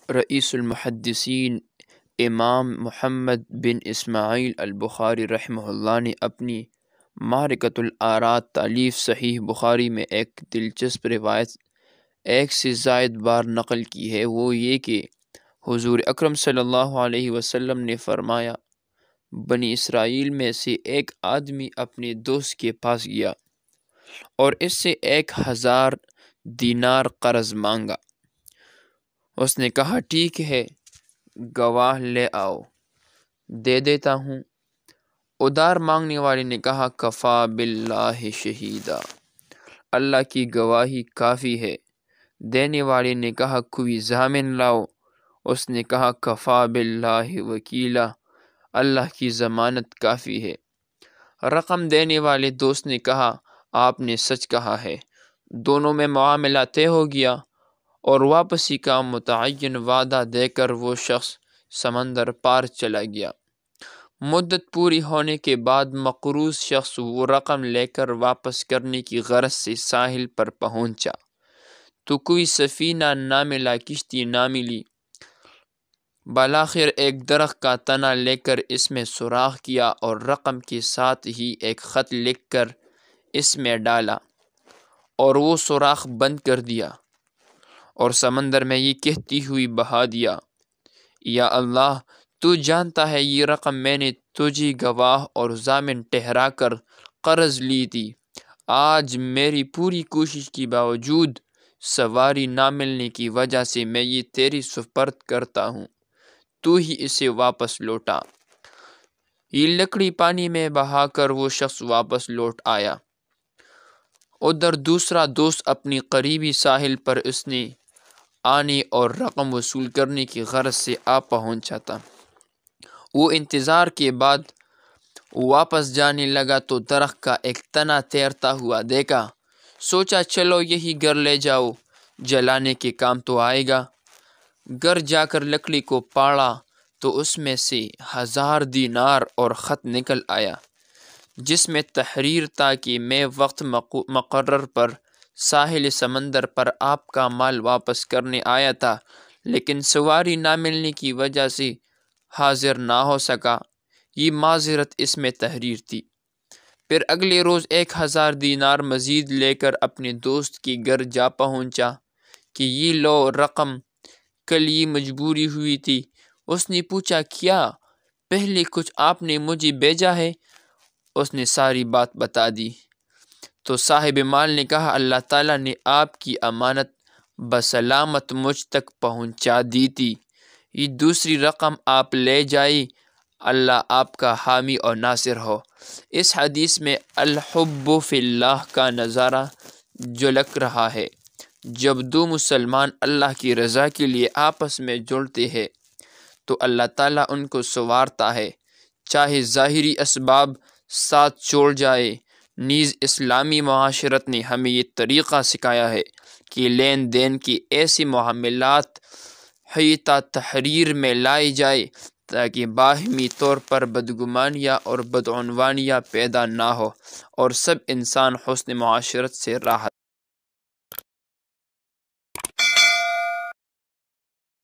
رئیس المحدثین امام محمد بن اسماعیل البخاری رحمہ اللہ نے اپنی معرکۃ الآرات تالیف صحیح بخاری میں ایک دلچسپ روایت ایک سے زائد بار نقل کی ہے۔ وہ یہ کہ حضور اکرم صلی اللہ علیہ وسلم نے فرمایا، بنی اسرائیل میں سے ایک آدمی اپنے دوست کے پاس گیا اور اس سے 1000 دینار قرض مانگا۔ اس نے کہا، ٹھیک ہے، گواہ لے آؤ، دے دیتا ہوں۔ ادھار مانگنے والے نے کہا، کفا باللہ شہیدا، اللہ کی گواہی کافی ہے۔ دینے والے نے کہا، کوئی ضامن لاؤ۔ اس نے کہا، کفا باللہ وکیلا، اللہ کی ضمانت کافی ہے۔ رقم دینے والے دوست نے کہا، آپ نے سچ کہا ہے۔ دونوں میں معاملہ طے ہو گیا اور واپسی کا متعین وعدہ دے کر وہ شخص سمندر پار چلا گیا۔ مدت پوری ہونے کے بعد مقروض شخص وہ رقم لے کر واپس کرنے کی غرض سے ساحل پر پہنچا تو کوئی سفینہ نہ ملا، کشتی نہ ملی۔ بالآخر ایک درخت کا تنا لے کر اس میں سوراخ کیا اور رقم کے ساتھ ہی ایک خط لکھ کر اس میں ڈالا اور وہ سوراخ بند کر دیا اور سمندر میں یہ کہتی ہوئی بہا دیا، یا اللہ، تو جانتا ہے یہ رقم میں نے تجھے گواہ اور ضامن ٹھہرا کر قرض لی تھی۔ آج میری پوری کوشش کے باوجود سواری نہ ملنے کی وجہ سے میں یہ تیری سپرد کرتا ہوں، تو ہی اسے واپس لوٹا۔ یہ لکڑی پانی میں بہا کر وہ شخص واپس لوٹ آیا۔ ادھر دوسرا دوست اپنی قریبی ساحل پر اس نے آنے اور رقم وصول کرنے کی غرض سے آ پہنچا تھا۔ وہ انتظار کے بعد واپس جانے لگا تو درخت کا ایک تنا تیرتا ہوا دیکھا۔ سوچا، چلو یہی گھر لے جاؤ، جلانے کے کام تو آئے گا۔ گھر جا کر لکڑی کو پاڑا تو اس میں سے 1000 دینار اور خط نکل آیا، جس میں تحریر تھا کہ میں وقت مقرر پر ساحل سمندر پر آپ کا مال واپس کرنے آیا تھا، لیکن سواری نہ ملنے کی وجہ سے حاضر نہ ہو سکا۔ یہ معذرت اس میں تحریر تھی۔ پھر اگلے روز 1000 دینار مزید لے کر اپنے دوست کے گھر جا پہنچا کہ یہ لو رقم، کل یہ مجبوری ہوئی تھی۔ اس نے پوچھا، کیا پہلے کچھ آپ نے مجھے بھیجا ہے؟ اس نے ساری بات بتا دی تو صاحب مال نے کہا، اللہ تعالیٰ نے آپ کی امانت بسلامت مجھ تک پہنچا دی تھی۔ یہ دوسری رقم آپ لے جائیں، اللہ آپ کا حامی اور ناصر ہو۔ اس حدیث میں الحب فی اللہ کا نظارہ جھلک رہا ہے۔ جب دو مسلمان اللہ کی رضا کے لیے آپس میں جڑتے ہیں تو اللہ تعالیٰ ان کو سنوارتا ہے، چاہے ظاہری اسباب ساتھ چھوڑ جائے۔ نیز اسلامی معاشرت نے ہمیں یہ طریقہ سکھایا ہے کہ لین دین کے ایسے معاملات حیطہ تحریر میں لائے جائے تاکہ باہمی طور پر بدگمانیاں اور بدعنوانیاں پیدا نہ ہو اور سب انسان حسن معاشرت سے راحت